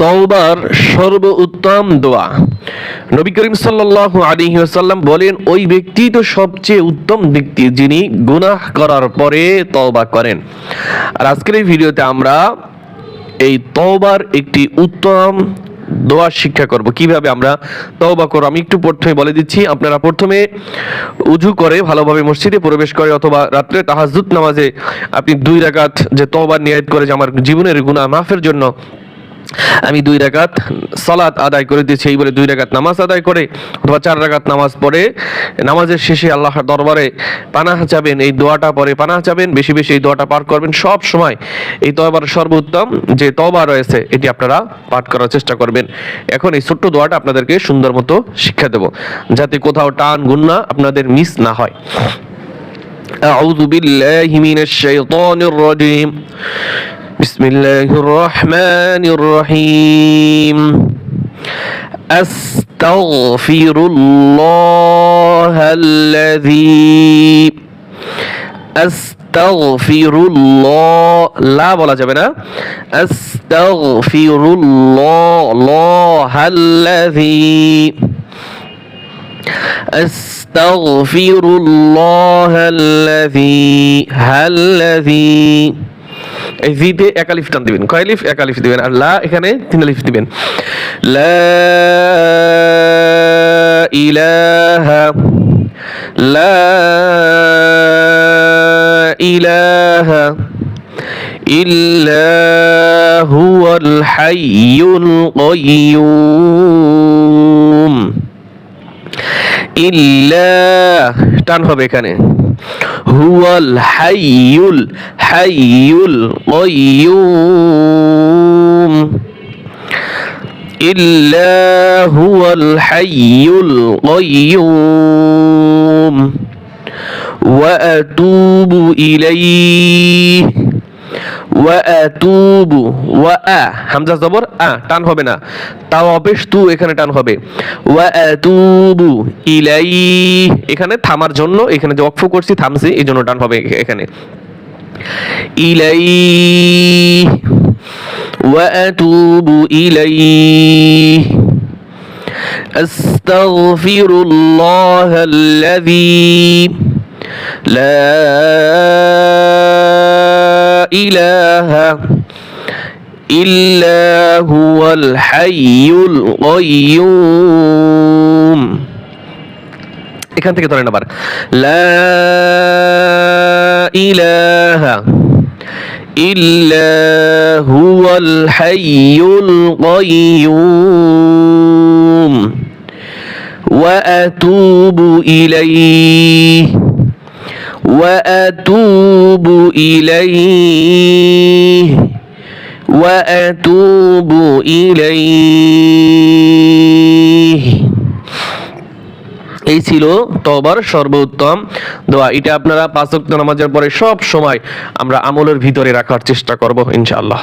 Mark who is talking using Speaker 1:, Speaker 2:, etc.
Speaker 1: তওবার সর্বোত্তম দোয়া। নবী করিম সাল্লাল্লাহু আলাইহি ওয়াসাল্লাম বলেন, ওই ব্যক্তি তো সবচেয়ে উত্তম ব্যক্তি যিনি গুনাহ করার পরে তওবা করেন। আর আজকের এই ভিডিওতে আমরা এই তওবার একটি উত্তম দোয়া শিক্ষা করব, কিভাবে আমরা তওবা করব। আমি একটু প্রথমে বলে দিচ্ছি, আপনারা প্রথমে উযু করে ভালোভাবে মসজিদে প্রবেশ করে অথবা রাত্রে তাহাজ্জুদ নামাজে আপনি 2 রাকাত যে তওবার নিয়ত করে যে আমার জীবনের গুনাহ মাফের জন্য আমি 2 রাকাত সালাত আদায় করে দিয়েছি, এই বলে 2 রাকাত নামাজ আদায় করে অথবা 4 রাকাত নামাজ পড়ে নামাজের শেষে আল্লাহর দরবারে পানাহ চাবেন, এই দোয়াটা পড়ে পানাহ চাবেন, বেশি বেশি এই দোয়াটা পাঠ করবেন সব সময়। এই তওবার সর্বোত্তম যে তওবা রয়েছে এটি আপনারা পাঠ করার চেষ্টা করবেন। এখন এই ছোট্ট দোয়াটা আপনাদেরকে সুন্দর মতো শিক্ষা দেব, যাতে কোথাও টান গুন্না আপনাদের মিস না হয়। আউযু বিল্লাহি মিনাশ শাইতানির রাজীম। بسم الله الرحمن الرحيم أستغفر الله الذي أستغفر الله لا বলা যাবে না أستغفر الله الذي أستغفر الله الذي এই জিতে এক আলিফ টান দিবেন, কয় আলিফ? এক আলিফ দিবেন। আর লা এখানে 3 আলিফ দিবেন। লা ইলাহা ইল্লা হুয়াল হাইয়ুল কাইয়্যুম। ইল্লা টান হবে এখানে, হুয়াল হাইয়ুল কাইয়্যুম। ইল্লা হুয়াল হাইয়ুল কাইয়্যুম। ওয়া আতুবু ইলাইহি ওয়া হামজা জবর টান হবে না, তাও অপেশ তু এখানে টান হবে। ওয়া আতুবু ইলাইহি এখানে থামার জন্য, এখানে যে ওয়াকফ করছি থামছি এই জন্য টান হবে এখানে। ইলাইহি ওয়া আতুবু ইলাইহি আস্তাগফিরুল্লাহাল্লাযী লা ইলাহা ইল্লা হুয়াল হাইয়ুল কাইয়্যুম। এখান থেকে ধরেন আবার লা ইলাহা ইল্লা হুয়াল হাইয়ুল কাইয়্যুম ওয়া আতুবু ইলাইহি ওয়া আতুবু ইলাইহি ওয়া আতুবু ইলাইহি। এই ছিল তওবার সর্বোত্তম দোয়া। এটা আপনারা 5 ওয়াক্ত নামাজের পরে সব সময় আমরা আমলের ভিতরে রাখার চেষ্টা করব ইনশাআল্লাহ।